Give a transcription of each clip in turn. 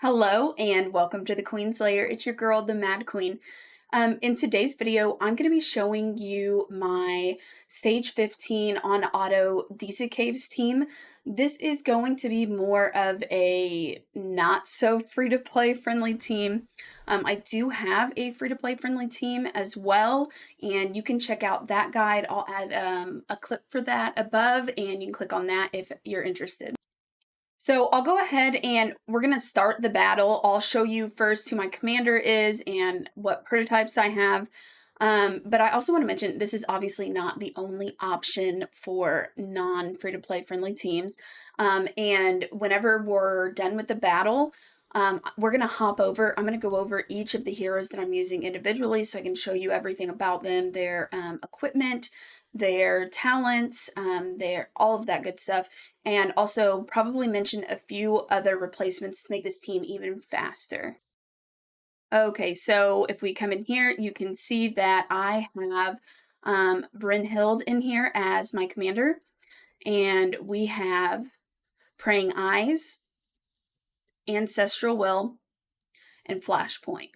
Hello and welcome to the Queen Slayer. It's your girl, the Mad Queen. In today's video, I'm going to be showing you my Stage 15 on Auto Deesa Caves team. This is going to be more of a not so free-to-play friendly team. I do have a free-to-play friendly team as well, and you can check out that guide. I'll add a clip for that above, and you can click on that if you're interested. So I'll go ahead and we're going to start the battle. I'll show you first who my commander is and what prototypes I have. But I also want to mention this is obviously not the only option for non-free-to-play friendly teams. And whenever we're done with the battle, we're going to hop over. I'm going to go over each of the heroes that I'm using individually so I can show you everything about them, their equipment, their talents, their all of that good stuff, and also probably mention a few other replacements to make this team even faster. Okay, so if we come in here, you can see that I have Brynhild in here as my commander, and we have Praying Eyes, Ancestral Will, and Flashpoint.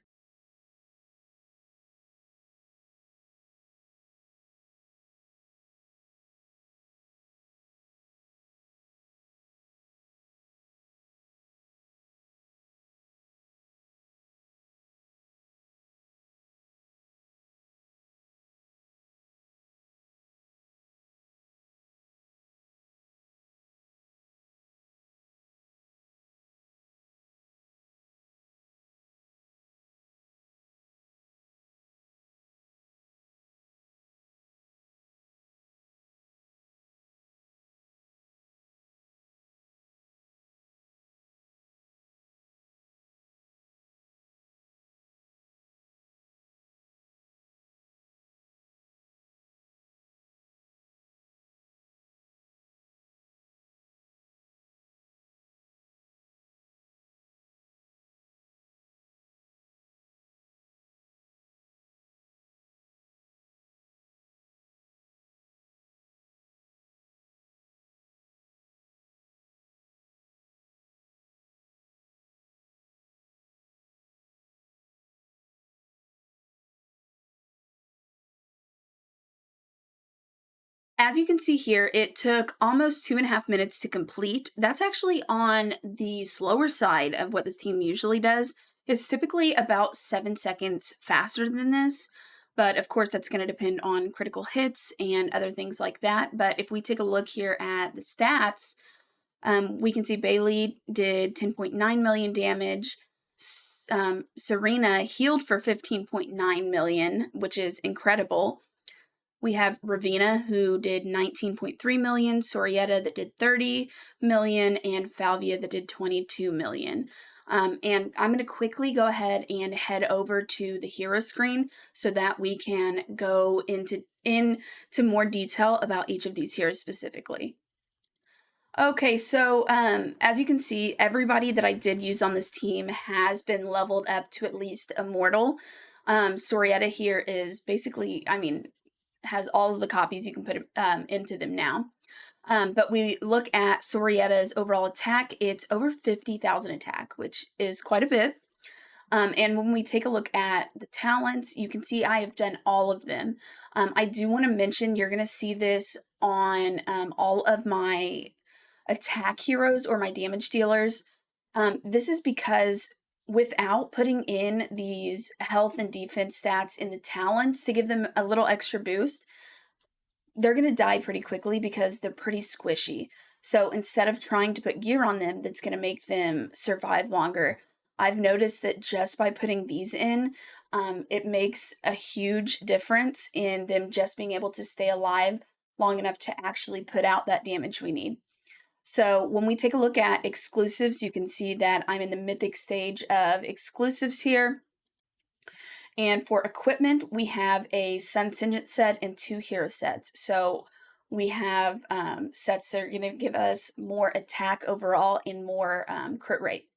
As you can see here, it took almost 2.5 minutes to complete. That's actually on the slower side of what this team usually does. It's typically about 7 seconds faster than this, but of course that's going to depend on critical hits and other things like that. But if we take a look here at the stats, we can see Bailey did 10.9 million damage. Serena healed for 15.9 million, which is incredible. We have Ravina, who did 19.3 million, Sorietta that did 30 million, and Falvia that did 22 million. And I'm going to quickly go ahead and head over to the hero screen so that we can go into more detail about each of these heroes specifically. Okay, so as you can see, everybody that I did use on this team has been leveled up to at least Immortal. Sorietta here is basically, has all of the copies you can put into them now. But we look at Sorietta's overall attack, it's over 50,000 attack, which is quite a bit. And when we take a look at the talents, you can see I have done all of them. I do want to mention you're going to see this on all of my attack heroes or my damage dealers. This is because without putting in these health and defense stats in the talents to give them a little extra boost, they're going to die pretty quickly because they're pretty squishy. So instead of trying to put gear on them that's going to make them survive longer, I've noticed that just by putting these in, it makes a huge difference in them just being able to stay alive long enough to actually put out that damage we need. So when we take a look at exclusives, you can see that I'm in the mythic stage of exclusives here. And for equipment, we have a Sun Singent set and 2 hero sets. So we have sets that are going to give us more attack overall and more crit rate.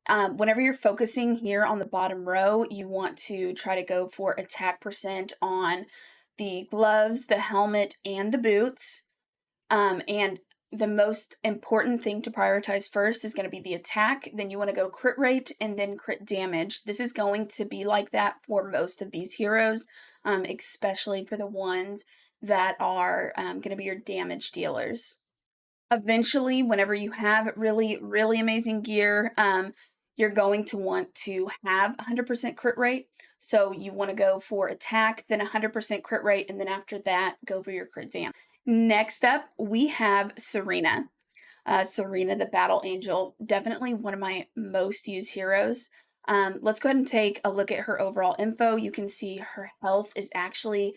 Whenever you're focusing here on the bottom row, you want to try to go for attack percent on the gloves, the helmet, and the boots. And the most important thing to prioritize first is going to be the attack. Then you want to go crit rate and then crit damage. This is going to be like that for most of these heroes, especially for the ones that are going to be your damage dealers. Eventually, whenever you have really, really amazing gear, you're going to want to have 100% crit rate. So you want to go for attack, then 100% crit rate, and then after that, go for your crit damage. Next up, we have Serena. Serena, the Battle Angel, definitely one of my most used heroes. Let's go ahead and take a look at her overall info. You can see her health is actually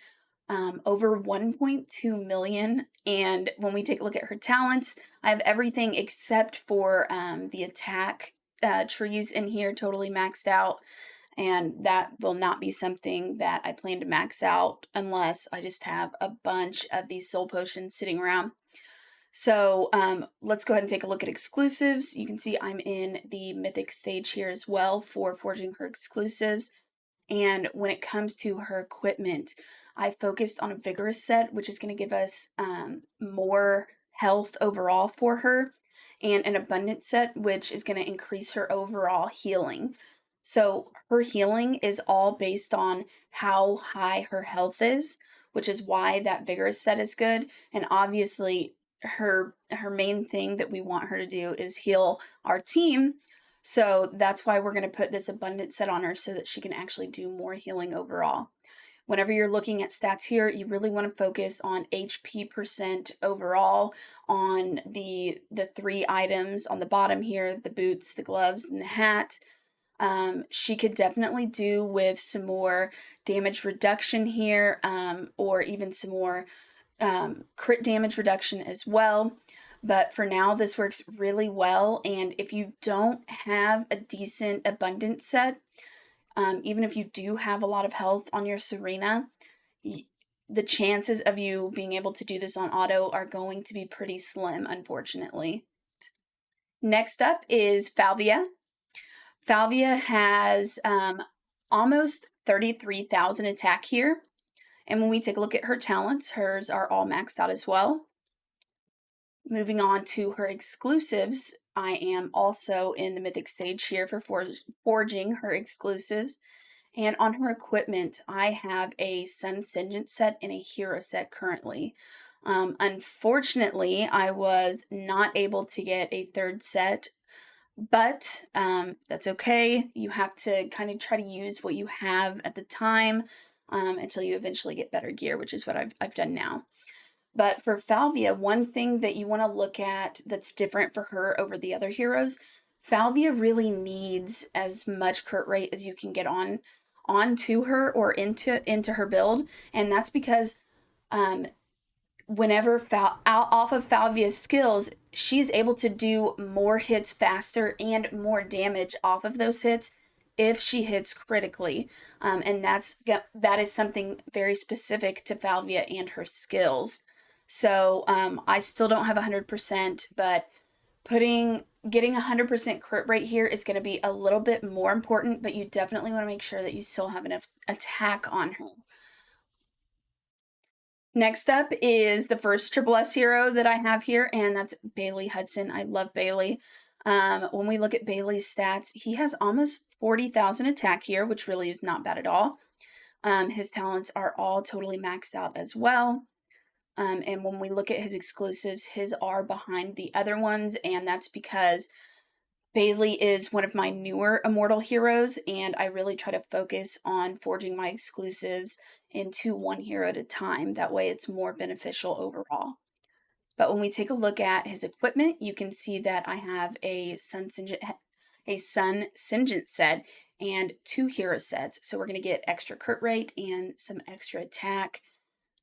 over 1.2 million. And when we take a look at her talents, I have everything except for the attack trees in here totally maxed out. And that will not be something that I plan to max out unless I just have a bunch of these soul potions sitting around. So let's go ahead and take a look at exclusives. You can see I'm in the mythic stage here as well for forging her exclusives. And when it comes to her equipment, I focused on a vigorous set, which is going to give us more health overall for her, and an abundant set, which is going to increase her overall healing. So her healing is all based on how high her health is, which is why that vigorous set is good. And obviously, her main thing that we want her to do is heal our team. So that's why we're going to put this abundant set on her so that she can actually do more healing overall. Whenever you're looking at stats here, you really want to focus on HP percent overall on the three items on the bottom here, the boots, the gloves, and the hat. She could definitely do with some more damage reduction here, or even some more crit damage reduction as well. But for now, this works really well. And if you don't have a decent abundant set, even if you do have a lot of health on your Serena, the chances of you being able to do this on auto are going to be pretty slim, unfortunately. Next up is Falvia. Falvia has almost 33,000 attack here. And when we take a look at her talents, hers are all maxed out as well. Moving on to her exclusives, I am also in the mythic stage here for forging her exclusives. And on her equipment, I have a Sun Singent set and a Hero set currently. Unfortunately, I was not able to get a third set, but that's okay. You have to kind of try to use what you have at the time until you eventually get better gear, which is what I've done now. But for Falvia, one thing that you want to look at that's different for her over the other heroes, Falvia really needs as much crit rate as you can get onto her or into her build, and that's because whenever off of Falvia's skills, she's able to do more hits faster and more damage off of those hits if she hits critically, and that is something very specific to Falvia and her skills. So I still don't have 100%, but getting 100% crit rate here is going to be a little bit more important, but you definitely want to make sure that you still have enough attack on her. Next up is the first Triple S hero that I have here, and that's Bailey Hudson. I love Bailey. When we look at Bailey's stats, he has almost 40,000 attack here, which really is not bad at all. His talents are all totally maxed out as well. And when we look at his exclusives, his are behind the other ones, and that's because Bailey is one of my newer Immortal heroes, and I really try to focus on forging my exclusives into one hero at a time. That way it's more beneficial overall. But when we take a look at his equipment, you can see that I have a Sun Singent set and 2 hero sets. So we're going to get extra crit rate and some extra attack.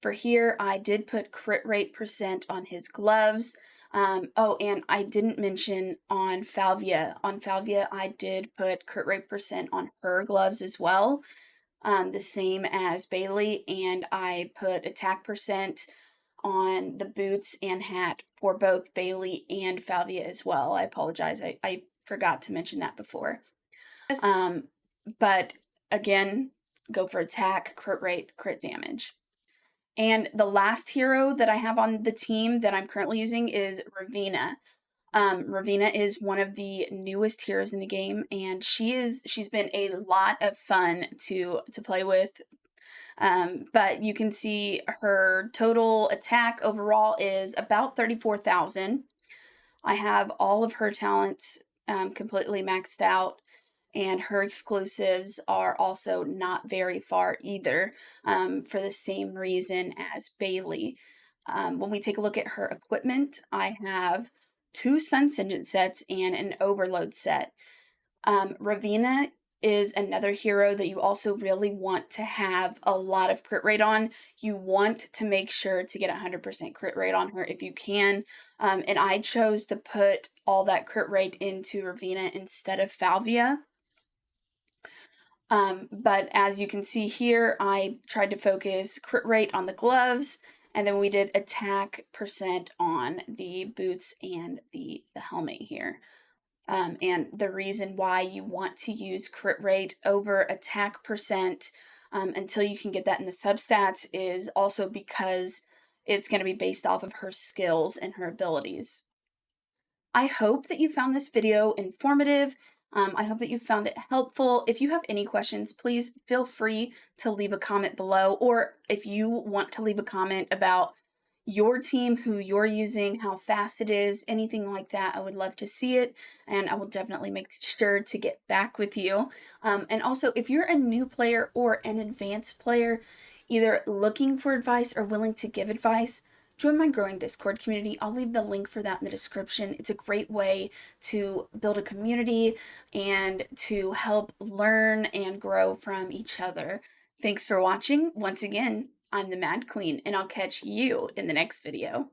For here, I did put crit rate percent on his gloves. Oh, and I didn't mention on Falvia. On Falvia, I did put crit rate percent on her gloves as well, the same as Bailey, and I put attack percent on the boots and hat for both Bailey and Falvia as well. I apologize. I forgot to mention that before. But again, go for attack, crit rate, crit damage. And the last hero that I have on the team that I'm currently using is Ravina. Ravina is one of the newest heroes in the game, and she's been a lot of fun to play with. But you can see her total attack overall is about 34,000. I have all of her talents completely maxed out, and her exclusives are also not very far either, for the same reason as Bailey. When we take a look at her equipment, I have two Sun Singent sets and an Overload set. Ravina is another hero that you also really want to have a lot of crit rate on. You want to make sure to get 100% crit rate on her if you can. And I chose to put all that crit rate into Ravina instead of Falvia. But as you can see here, I tried to focus crit rate on the gloves, and then we did attack percent on the boots and the helmet here. And the reason why you want to use crit rate over attack percent until you can get that in the substats is also because it's going to be based off of her skills and her abilities. I hope that you found this video informative. I hope that you found it helpful. If you have any questions, please feel free to leave a comment below, or if you want to leave a comment about your team, who you're using, how fast it is, anything like that, I would love to see it, and I will definitely make sure to get back with you. And also, if you're a new player or an advanced player, either looking for advice or willing to give advice, join my growing Discord community. I'll leave the link for that in the description. It's a great way to build a community and to help learn and grow from each other. Thanks for watching. Once again, I'm the Mad Queen, and I'll catch you in the next video.